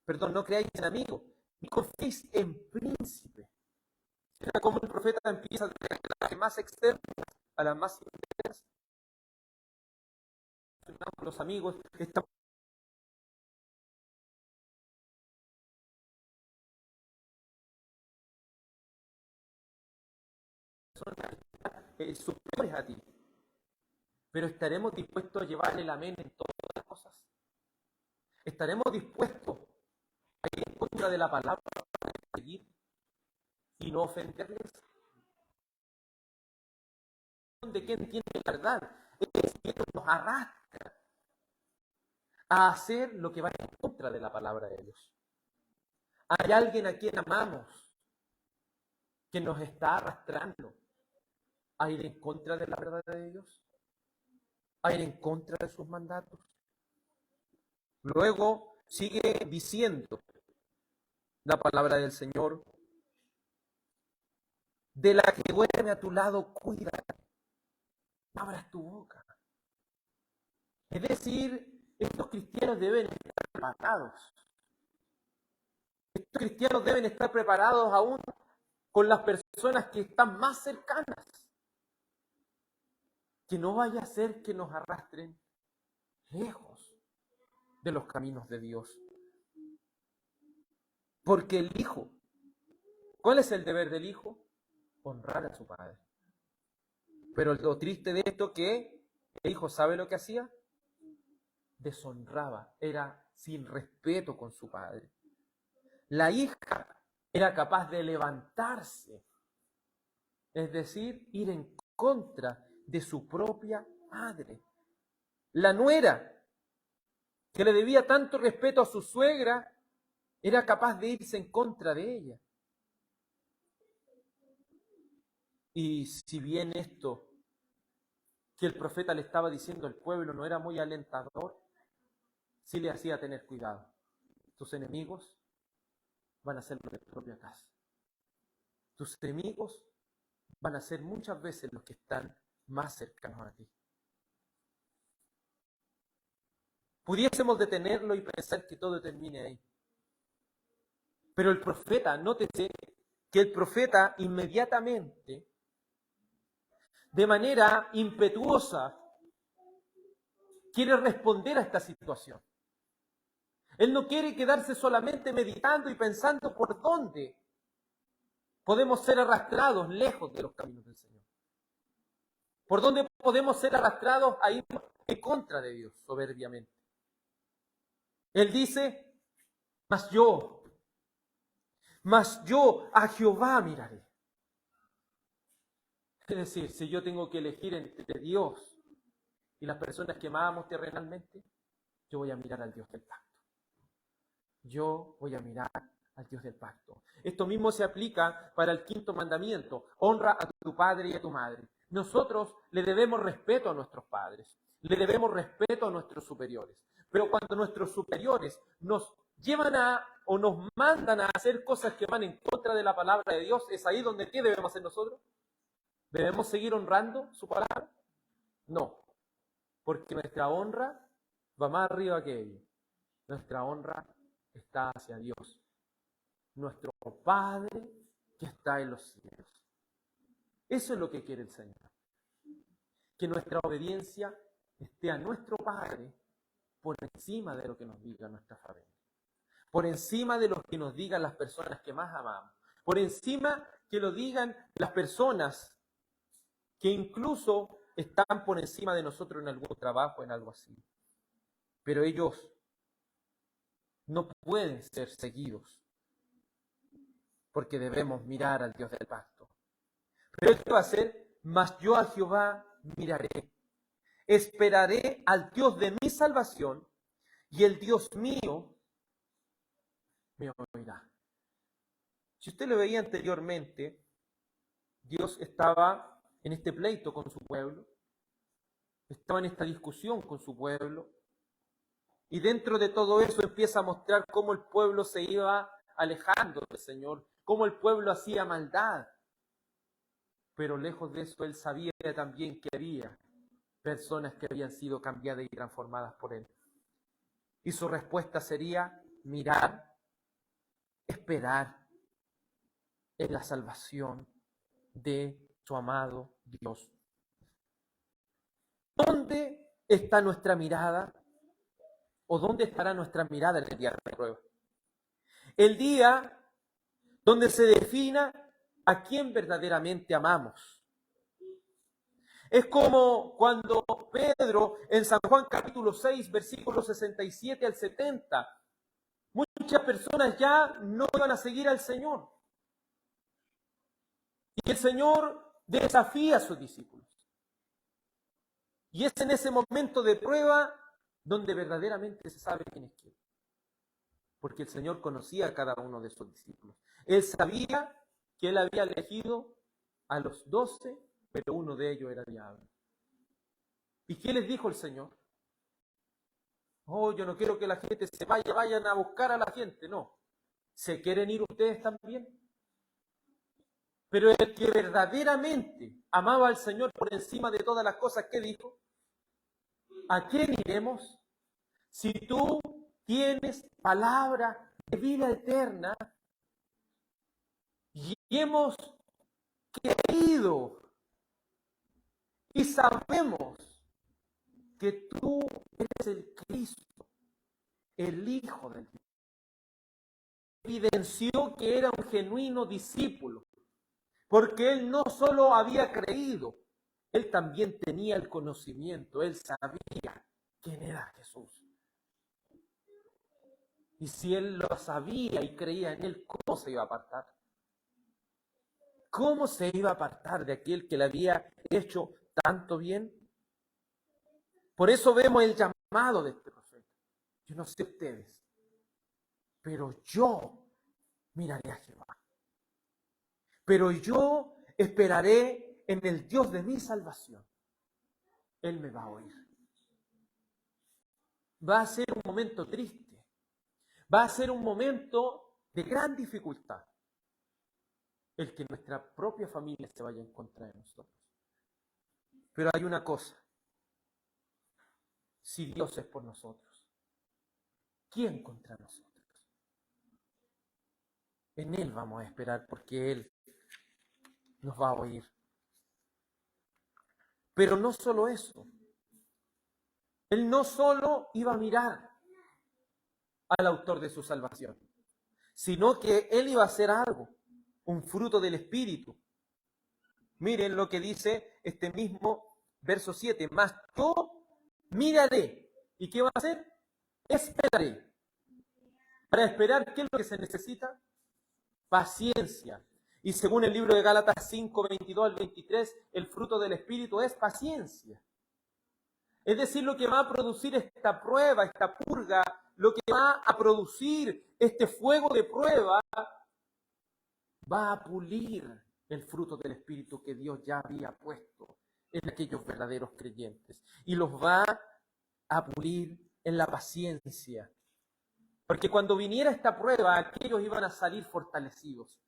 Perdón, no creáis en amigos, ni confiéis en príncipes. Era como el profeta empieza de las más externas a las más internas. Los amigos están superiores a ti. Pero estaremos dispuestos a llevarle el amén en todas las cosas. Estaremos dispuestos a ir en contra de la palabra para seguir y no ofenderles. De quien tiene la verdad es que nos arrastra a hacer lo que va en contra de la palabra de Dios. Hay alguien a quien amamos que nos está arrastrando a ir en contra de la verdad de Dios, a ir en contra de sus mandatos. Luego sigue diciendo la palabra del Señor: de la que duerme a tu lado, cuida, no abras tu boca. Es decir, estos cristianos deben estar preparados. Estos cristianos deben estar preparados aún con las personas que están más cercanas. Que no vaya a ser que nos arrastren lejos de los caminos de Dios. Porque el hijo, ¿cuál es el deber del hijo? Honrar a su padre. Pero lo triste de esto que el hijo, ¿sabe lo que hacía? Deshonraba, era sin respeto con su padre. La hija era capaz de levantarse, es decir, ir en contra de su propia madre. La nuera, que le debía tanto respeto a su suegra, era capaz de irse en contra de ella. Y si bien esto que el profeta le estaba diciendo al pueblo no era muy alentador, sí le hacía tener cuidado. Tus enemigos van a ser los de tu propia casa. Tus enemigos van a ser muchas veces los que están más cercanos a ti. Pudiésemos detenerlo y pensar que todo termine ahí. Pero el profeta, nótese que el profeta inmediatamente, de manera impetuosa, quiere responder a esta situación. Él no quiere quedarse solamente meditando y pensando por dónde podemos ser arrastrados lejos de los caminos del Señor. Por dónde podemos ser arrastrados a ir en contra de Dios soberbiamente. Él dice, mas yo a Jehová miraré. Es decir, si yo tengo que elegir entre Dios y las personas que amamos terrenalmente, yo voy a mirar al Dios del pacto. Yo voy a mirar al Dios del pacto. Esto mismo se aplica para el quinto mandamiento: honra a tu padre y a tu madre. Nosotros le debemos respeto a nuestros padres, le debemos respeto a nuestros superiores. Pero cuando nuestros superiores nos llevan o nos mandan a hacer cosas que van en contra de la palabra de Dios, ¿es ahí donde qué debemos hacer nosotros? ¿Debemos seguir honrando su palabra? No, porque nuestra honra va más arriba que ello. Nuestra honra está hacia Dios, nuestro Padre que está en los cielos. Eso es lo que quiere el Señor. Que nuestra obediencia esté a nuestro Padre por encima de lo que nos diga nuestra familia. Por encima de lo que nos digan las personas que más amamos. Por encima que lo digan las personas que incluso están por encima de nosotros en algún trabajo, en algo así. Pero ellos no pueden ser seguidos, porque debemos mirar al Dios del pacto. Pero ¿qué va a hacer? Mas yo a Jehová miraré, esperaré al Dios de mi salvación, y el Dios mío me oirá. Si usted lo veía anteriormente, Dios estaba en este pleito con su pueblo, estaba en esta discusión con su pueblo, y dentro de todo eso empieza a mostrar cómo el pueblo se iba alejando del Señor, cómo el pueblo hacía maldad. Pero lejos de eso, él sabía también que había personas que habían sido cambiadas y transformadas por él. Y su respuesta sería mirar, esperar en la salvación de su amado Dios. ¿Dónde está nuestra mirada? ¿O dónde estará nuestra mirada en el día de la prueba? El día donde se defina a quién verdaderamente amamos. Es como cuando Pedro en San Juan capítulo 6, versículos 67 al 70, muchas personas ya no iban a seguir al Señor. Y el Señor desafía a sus discípulos. Y es en ese momento de prueba donde verdaderamente se sabe quién es quién. Porque el Señor conocía a cada uno de sus discípulos. Él sabía que Él había elegido a los 12, pero uno de ellos era diablo. ¿Y qué les dijo el Señor? Oh, yo no quiero que la gente se vaya, vayan a buscar a la gente. No. ¿Se quieren ir ustedes también? Pero el que verdaderamente amaba al Señor por encima de todas las cosas, ¿qué dijo? ¿A quién iremos? Si tú tienes palabra de vida eterna y hemos creído y sabemos que tú eres el Cristo, el Hijo del Dios. Evidenció que era un genuino discípulo, porque él no solo había creído, él también tenía el conocimiento, él sabía quién era Jesús. Y si él lo sabía y creía en él, ¿cómo se iba a apartar? ¿Cómo se iba a apartar de aquel que le había hecho tanto bien? Por eso vemos el llamado de este profeta. Yo no sé ustedes, pero yo miraré a Jehová. Pero yo esperaré en el Dios de mi salvación. Él me va a oír. Va a ser un momento triste. Va a ser un momento de gran dificultad. El que nuestra propia familia se vaya en contra de nosotros. Pero hay una cosa. Si Dios es por nosotros, ¿quién contra nosotros? En Él vamos a esperar porque Él nos va a oír. Pero no solo eso. Él no solo iba a mirar al autor de su salvación, sino que Él iba a hacer algo, un fruto del Espíritu. Miren lo que dice este mismo verso 7. Mas yo miraré. ¿Y qué va a hacer? Esperaré. Para esperar, ¿qué es lo que se necesita? Paciencia. Y según el libro de Gálatas 5, 22 al 23, el fruto del Espíritu es paciencia. Es decir, lo que va a producir esta prueba, esta purga, lo que va a producir este fuego de prueba, va a pulir el fruto del Espíritu que Dios ya había puesto en aquellos verdaderos creyentes. Y los va a pulir en la paciencia. Porque cuando viniera esta prueba, aquellos iban a salir fortalecidos.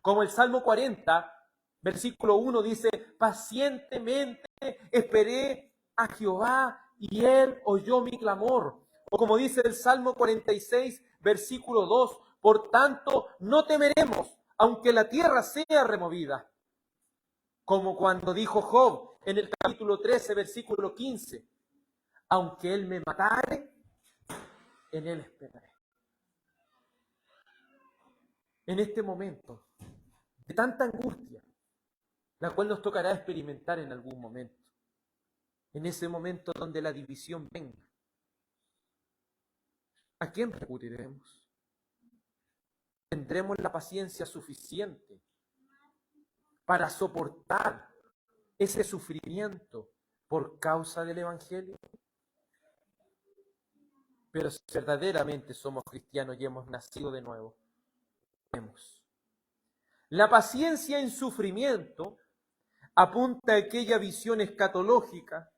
Como el Salmo 40, versículo 1 dice, pacientemente esperé a Jehová y Él oyó mi clamor. O como dice el Salmo 46, versículo 2, por tanto no temeremos, aunque la tierra sea removida. Como cuando dijo Job en el capítulo 13, versículo 15, aunque Él me matare, en Él esperaré. En este momento de tanta angustia, la cual nos tocará experimentar en algún momento, en ese momento donde la división venga, ¿a quién recurriremos? ¿Tendremos la paciencia suficiente para soportar ese sufrimiento por causa del Evangelio? Pero si verdaderamente somos cristianos y hemos nacido de nuevo, la paciencia en sufrimiento apunta a aquella visión escatológica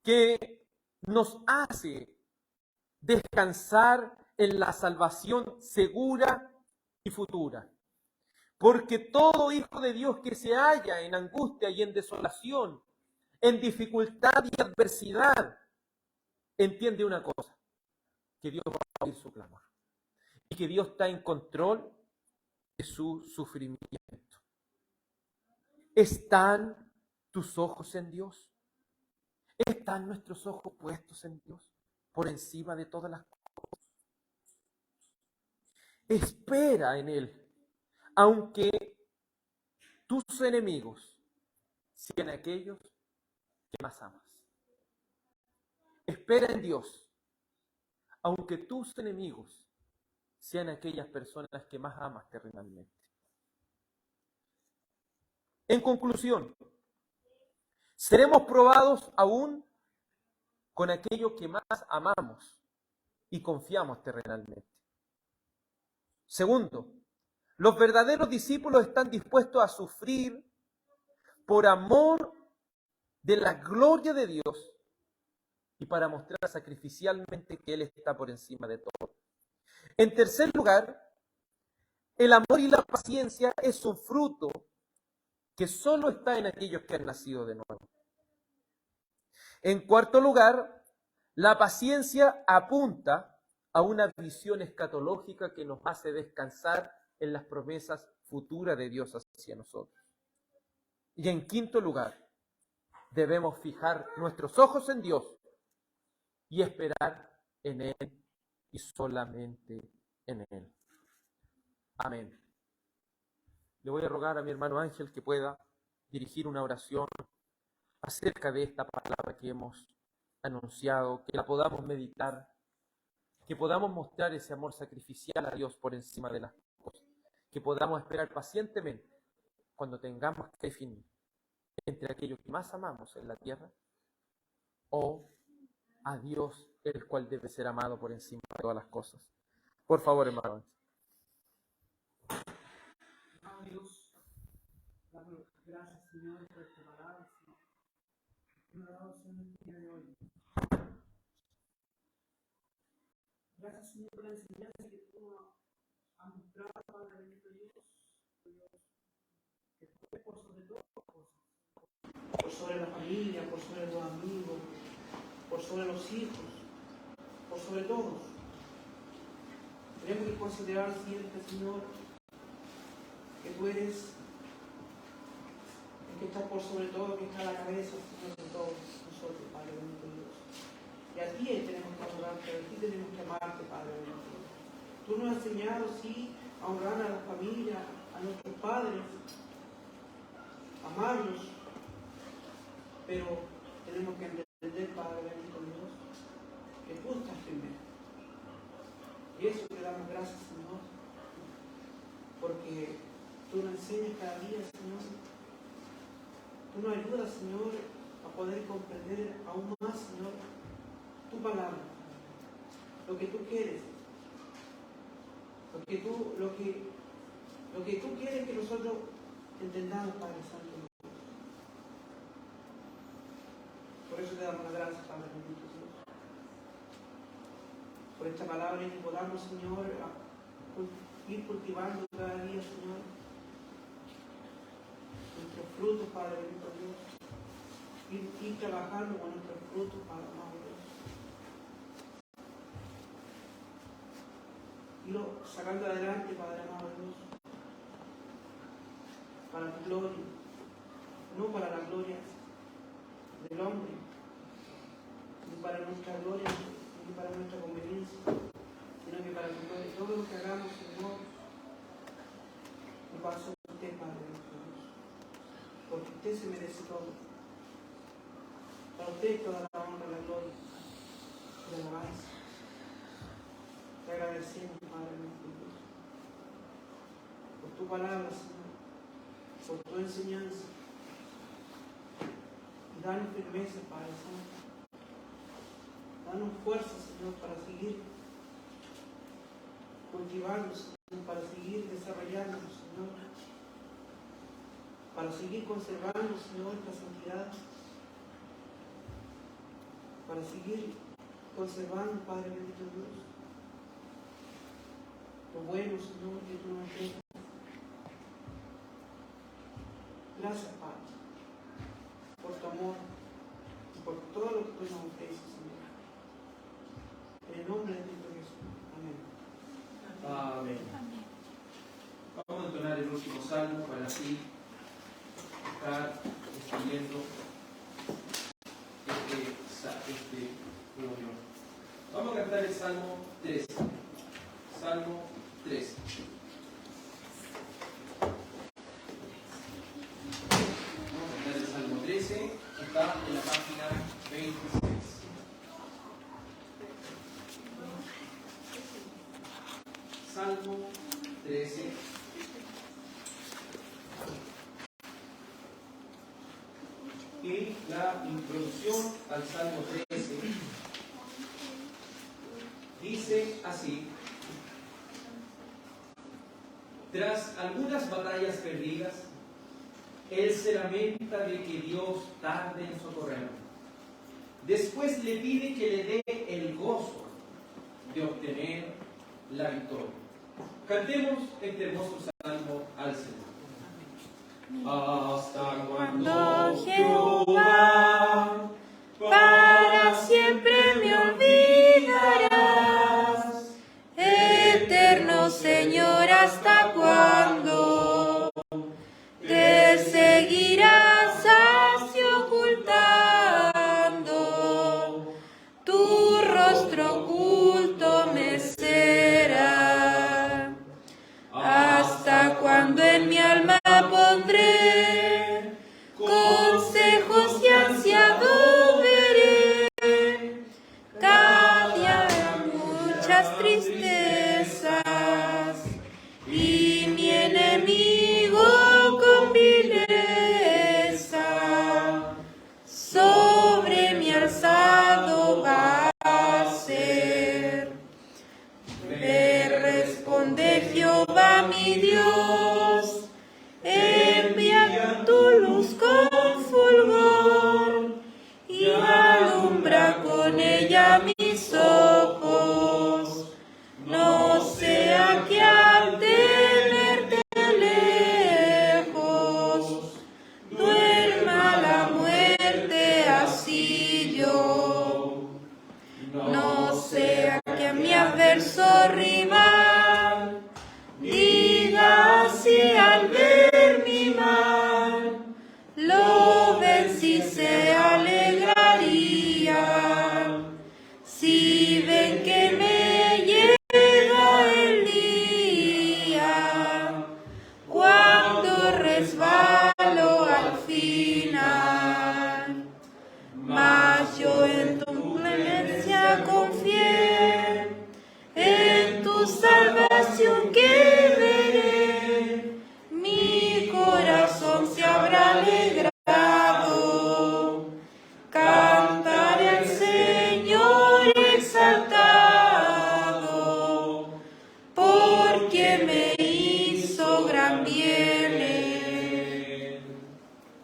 que nos hace descansar en la salvación segura y futura. Porque todo hijo de Dios que se halla en angustia y en desolación, en dificultad y adversidad, entiende una cosa, que Dios va a oír su clamor y que Dios está en control de su sufrimiento. ¿Están tus ojos en Dios? ¿Están nuestros ojos puestos en Dios por encima de todas las cosas? Espera en Él, aunque tus enemigos sean aquellos que más amas. Espera en Dios, aunque tus enemigos sean aquellas personas que más amas terrenalmente. En conclusión, seremos probados aún con aquello que más amamos y confiamos terrenalmente. Segundo, los verdaderos discípulos están dispuestos a sufrir por amor de la gloria de Dios y para mostrar sacrificialmente que Él está por encima de todo. En tercer lugar, el amor y la paciencia es un fruto que solo está en aquellos que han nacido de nuevo. En cuarto lugar, la paciencia apunta a una visión escatológica que nos hace descansar en las promesas futuras de Dios hacia nosotros. Y en quinto lugar, debemos fijar nuestros ojos en Dios y esperar en Él y solamente en Él. Amén. Le voy a rogar a mi hermano Ángel que pueda dirigir una oración acerca de esta palabra que hemos anunciado, que la podamos meditar, que podamos mostrar ese amor sacrificial a Dios por encima de las cosas, que podamos esperar pacientemente cuando tengamos que definir entre aquello que más amamos en la tierra o a Dios, el cual debe ser amado por encima de todas las cosas. Por favor, hermano. Dios, damos gracias, Señor, por esta palabra, Señor. Una oración en el día de hoy. Gracias, Señor, por la enseñanza que tú has mostrado, Padre bendito Dios, que tú eres por sobre todas las cosas, por sobre la familia, por sobre los amigos, por sobre los hijos, por sobre todos. Tenemos que considerar siempre, Señor, que tú eres el que está por sobre todo, que está a la cabeza, Señor, de todos nosotros, Padre bendito Dios. Y a ti tenemos que adorarte, a ti tenemos que amarte, Padre bendito Dios. Tú nos has enseñado, sí, a honrar a la familia, a nuestros padres, amarlos, pero tenemos que entender, Padre bendito Dios, que tú estás primero. Y eso te damos gracias, Señor, porque tú nos enseñas cada día, Señor. Tú nos ayudas, Señor, a poder comprender aún más, Señor, tu palabra, lo que tú quieres, lo que tú quieres que nosotros entendamos, Padre Santo. Por eso te damos las gracias, Padre bendito Dios, por esta palabra y que podamos, Señor, ir cultivando cada día, Señor, nuestros frutos, Padre bendito Dios, ir trabajando con nuestros frutos, Padre amado Dios, irlo sacando adelante, Padre amado Dios, para tu gloria, no para la gloria del hombre, ni para nuestra gloria, ni para nuestra conveniencia, sino que para tu gloria. Todo lo que hagamos, Señor, lo va a hacer usted, Padre bendito Dios, porque usted se merece todo. Para usted toda la honra, la gloria y la alabanza. Te agradecemos, Padre nuestro Dios, por tu palabra, Señor, por tu enseñanza. Y danos firmeza, Padre Santo. Danos fuerza, Señor, para seguir cultivando, Señor, para seguir desarrollándonos, Señor, para seguir conservando, Señor, esta santidad, para seguir conservando, Padre bendito Dios, lo bueno, Señor, que tú nos entregas. Gracias, Padre, por tu amor y por todo lo que tú nos ofreces, Señor. En el nombre de Cristo Jesús. Amén. Amén. Vamos a entonar el último salmo para así estar escribiendo este reunión. Vamos a cantar el Salmo 13. Salmo 13. Vamos a cantar el Salmo 13, que está en la página 26. Salmo 13. Y la introducción al Salmo 13 dice así: tras algunas batallas perdidas, él se lamenta de que Dios tarde en socorrerlo. Después le pide que le dé el gozo de obtener la victoria. Cantemos este hermoso salmo al Señor. Hasta cuando Jehová para siempre me olvidarás, eterno Señor, ¿hasta cuándo te seguirás así ocultando? Tu rostro oculto me será. ¿Hasta cuando en mi alma pondré consejos y ansiado veré? Cada día muchas tristezas y mi enemigo con vileza sobre mi alzado va a ser. Me responde Jehová mi Dios, envía tu luz con fulgor y alumbra con ella mis ojos. No sea que al tenerte lejos duerma la muerte así yo. No sea que a mi adverso rival diga así al ver mi mal, lo vencí se alegraría. Si ven que me llega el día, cuando resbalo al final, mas yo en tu clemencia confié, en tu salvación que veré, mi corazón se habrá alegrado. Cantaré al Señor exaltado, porque me hizo gran bien.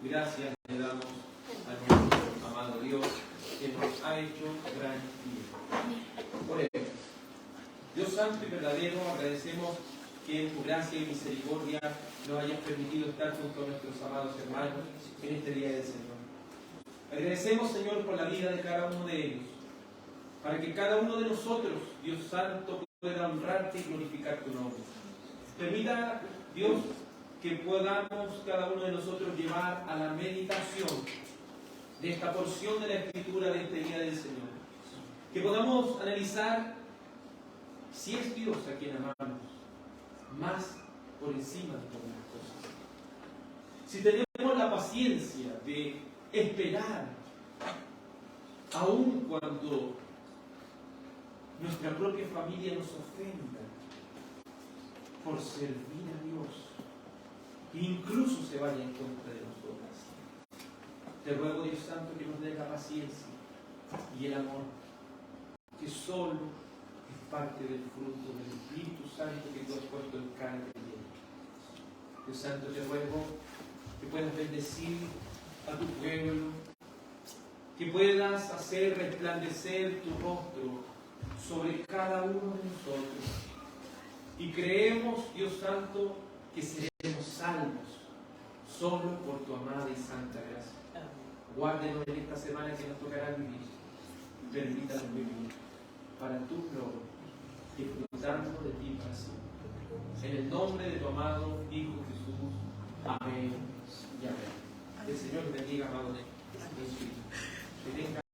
Gracias le damos a nuestro amado Dios, que nos ha hecho gran bien. Oremos. Dios santo y verdadero, agradecemos que en tu gracia y misericordia nos hayas permitido estar junto a nuestros amados hermanos en este día del Señor. Agradecemos, Señor, por la vida de cada uno de ellos, para que cada uno de nosotros, Dios santo, pueda honrarte y glorificar tu nombre. Permita, Dios, que podamos cada uno de nosotros llevar a la meditación de esta porción de la Escritura de este día del Señor. Que podamos analizar si es Dios a quien amamos, más por encima de todas las cosas. Si tenemos la paciencia de esperar, aun cuando nuestra propia familia nos ofenda por servir a Dios, e incluso se vaya en contra de nosotras. Te ruego, Dios Santo, que nos des la paciencia y el amor, que solo es parte del fruto del Espíritu Santo que tú has puesto en cada creyente. Dios Santo, te ruego que puedas bendecir a tu pueblo, que puedas hacer resplandecer tu rostro sobre cada uno de nosotros. Y creemos, Dios Santo, que seremos salvos solo por tu amada y santa gracia. Guárdenos en esta semana que nos tocará vivir. Permítanos vivir para tu gloria, disfrutando de ti para siempre. En el nombre de tu amado Hijo Jesús. Amén y amén. El Señor bendiga, amado. Que tenga